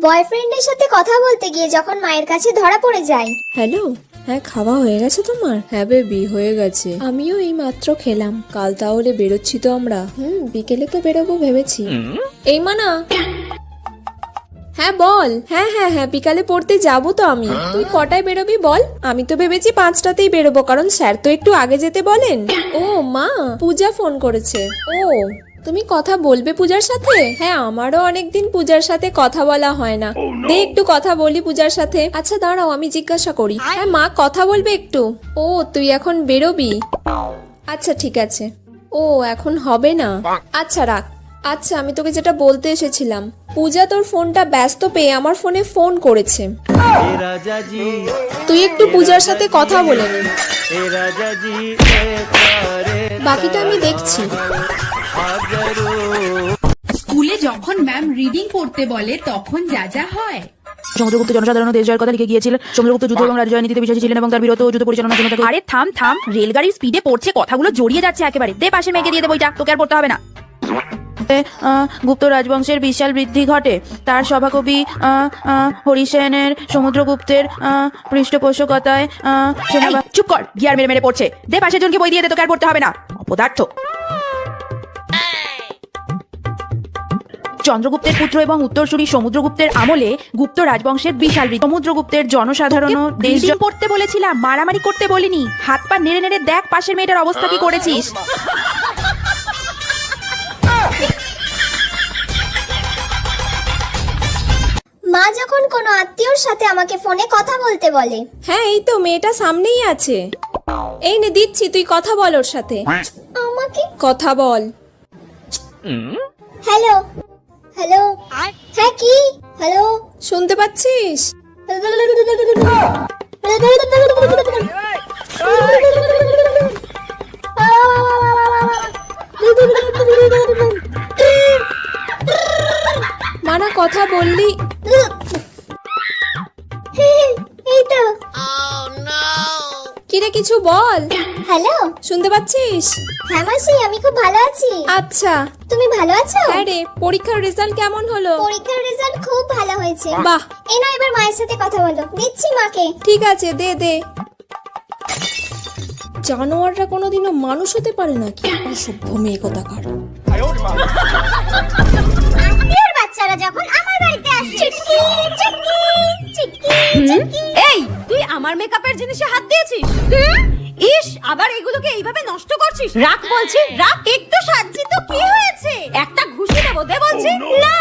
বয়ফ্রেন্ডের সাথে কথা বলতে গিয়ে যখন মায়ের কাছে ধরা পড়ে যায়। হ্যালো, হ্যাঁ খাওয়া হয়ে গেছে তোমার? হ্যাঁ বেবি হয়ে গেছে, আমিও এই মাত্র খেলাম। কাল তাহলে বেরোচ্ছি তো আমরা। বিকেলে তো বেরোবো ভেবেছি। এই মানা, হ্যাঁ বল। হ্যাঁ হ্যাঁ হ্যাঁ বিকালে পড়তে যাবো তো আমি। তুই কটায় বেরোবি বল? আমি তো ভেবেছি 5টাতেই বেরোবো, কারণ স্যার তো একটু আগে যেতে বলেন। ও মা, পূজা ফোন করেছে। ও তুমি কথা বলবে পূজার সাথে? হ্যাঁ আমারও অনেকদিন পূজার সাথে কথা বলা হয় না। দে একটু কথা বলি পূজার সাথে। আচ্ছা দাঁড়াও আমি জিজ্ঞাসা করি। হ্যাঁ মা কথা বলবে একটু। ও তুই এখন বেরোবি? আচ্ছা ঠিক আছে। ও এখন হবে না, আচ্ছা রাখ। আচ্ছা আমি তোকে যেটা বলতে এসেছিলাম, পূজা তোর ফোনটা ব্যস্ত পেয়ে আমার ফোনে ফোন করেছে। তুই একটু পূজার সাথে কথা বলে নি, বাকিটা আমি দেখছি। স্কুলে যখন ম্যাম রিডিং পড়তে বলে তখন যা যা হয়। সমুদ্রগুপ্ত জনসাধারণ দেশ জয়ের কথা লিখে গিয়েছিলেন। সমুদ্রগুপ্ত যুদ্ধ এবং রাজ্য নীতিতে বিশ্বাসী ছিলেন এবং তার বীরত্ব ও যুদ্ধ পরিচালনার জন্য তাকে। আরে থাম থাম, রেলগাড়ির স্পিডে পড়ছে, কথাগুলো জড়িয়ে যাচ্ছে একেবারে। দে পাশের মেয়েকে দিয়ে দে বইটা, তোকে আর পড়তে হবে না। গুপ্ত রাজবংশের বিশাল বৃদ্ধি ঘটে। তার সভাকবি হরিসেনের সমুদ্রগুপ্তের পৃষ্ঠপোষকতায় চুপ কর, গিয়ার মেরে মেরে পড়ছে। দে পাশের জনকে বই দিয়ে দে, তোকে আর পড়তে হবে না, অপদার্থ। চন্দ্রগুপ্তের পুত্র এবং উত্তরসূরি সমুদ্রগুপ্তের আমলে গুপ্ত রাজবংশের বিশাল বৃদ্ধি। সমুদ্রগুপ্তের জনসাধারণ দেশ পড়তে বলেছিলাম, মারামারি করতে বলিনি। হাত পা নেড়ে নেড়ে দেখ পাশের মেয়েটার অবস্থা কি করেছিস। মা যখন কোনো আত্মীয়র সাথে আমাকে ফোনে কথা বলতে বলে। হ্যাঁ এই তো মেয়েটা সামনেই আছে। এই নে দিচ্ছি, তুই কথা বল ওর সাথে। আমাকে কথা বল। হ্যালো হ্যালো, হ্যাঁ কি হ্যালো, শুনতে পাচ্ছিস? মানা কথা বললি? এই তো। কিরে কিছু বল। হ্যালো, শুনতে পাচ্ছিস? হ্যাঁ মাসি, আমি খুব ভালো আছি। আচ্ছা তুমি ভালো আছো? হ্যাঁ রে, পরীক্ষার রেজাল্ট কেমন হলো? পরীক্ষার রেজাল্ট খুব ভালো হয়েছে। বাহ। এই না, এবার মায়ের সাথে কথা বলো, দিচ্ছি মাকে। ঠিক আছে দে দে। জানোয়াররা কোনোদিনও মানুষ হতে পারে নাকি? অসভ্য মেয়ে কোথাকার। আত্মীয়র বাচ্চারা যখন আমার বাড়িতে আসে, চিটকি চিটকি চিটকি চিটকি। এই তুই আমার মেকআপের জিনিসে হাত দিয়েছিস? ইস, আবার এগুলোকে এইভাবে নষ্ট করছিস। রাখ বলছি, রাখ। একটু সাজছি তো কি হয়েছে? একটা ঘুষি দেবো, দে বলছি। না